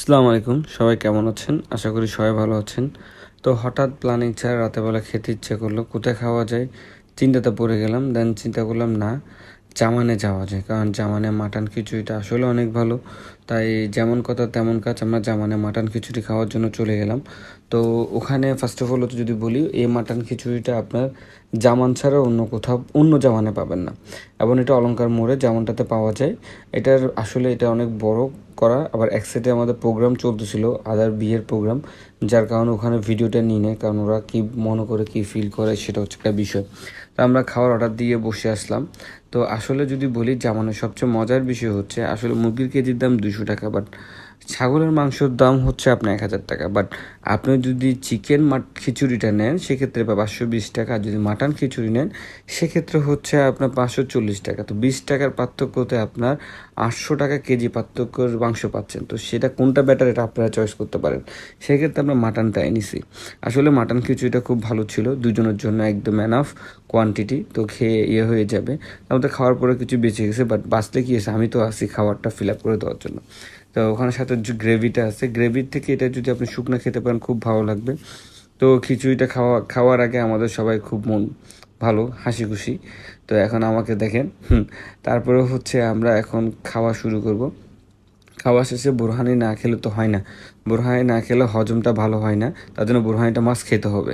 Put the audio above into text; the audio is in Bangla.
আসসালামু আলাইকুম, সবাই কেমন আছেন? আশা করি সবাই ভালো আছেন। তো হঠাৎ প্ল্যানিং ছাড়া রাতেরবেলা খেতে ইচ্ছে করলো, কোথায় খাওয়া যায় চিন্তাতে পড়ে গেলাম। দেন চিন্তা করলাম না, জামানে যাওয়া যায়, কারণ জামানে মাটন খিচুড়িটা আসলে অনেক ভালো। তাই যেমন কথা তেমন কাজ, আমরা জামানে মাটন খিচুড়ি খাওয়ার জন্য চলে গেলাম। তো ওখানে ফার্স্ট অফ অল যদি বলি, এই মাটন খিচুড়িটা আপনার জামান ছাড়া অন্য কোথাও অন্য জামানে পাবেন না, এবং এটা অলংকার মোড়ে জামানটাতে পাওয়া যায়। এটা অনেক বড় করা, আবার এক সাইডে আমাদের প্রোগ্রাম চলতেছিল, আদার বিয়ের প্রোগ্রাম, যার কারণে ওখানে ভিডিওটা নিয়ে নেয়, কারণ ওরা কী মনে করে কী ফিল করে সেটা হচ্ছে একটা বিষয়। তো আমরা খাওয়ার অর্ডার দিয়ে বসে আসলাম। তো আসলে যদি বলি, জামানের সবচেয়ে মজার বিষয় হচ্ছে আসলে মুরগির কেজির দাম 200 টাকা, বাট ছাগলের মাংসর দাম হচ্ছে আপনার 1000 টাকা। বাট আপনি যদি চিকেন খিচুড়িটা নেন সেক্ষেত্রে বা 520 টাকা, আর যদি মাটন খিচুড়ি নেন সেক্ষেত্রে হচ্ছে আপনার 540 টাকা। তো 20 টাকার পার্থক্যতে আপনার 800 টাকা কেজি পার্থক্যর মাংস পাচ্ছেন। তো সেটা কোনটা বেটার, এটা আপনারা চয়েস করতে পারেন। সেক্ষেত্রে আমরা মাটনটাই নিছি। আসলে মাটন খিচুড়িটা খুব ভালো ছিল, দুজনের জন্য একদম এনাফ কোয়ান্টিটি, তো খেয়ে হয়ে যাবে। আমাদের খাওয়ার পরে কিছু বেঁচে গেছে, বাট বাঁচলে কি এসে, আমি তো আসি খাবারটা ফিল আপ করে দেওয়ার জন্য। তো ওখানে সাথে যে গ্রেভিটা আছে, গ্রেভির থেকে এটা যদি আপনি শুকনো খেতে পারেন খুব ভালো লাগবে। তো খিচুড়িটা খাওয়ার আগে আমাদের সবাই খুব মন ভালো, হাসি খুশি। তো এখন আমাকে দেখেন, তারপরে হচ্ছে আমরা এখন খাওয়া শুরু করব। খাওয়া শেষে বোরহানি না খেলে তো হয় না, বোরহানি না খেলে হজমটা ভালো হয় না, তার জন্য বোরহানিটা মাছ খেতে হবে।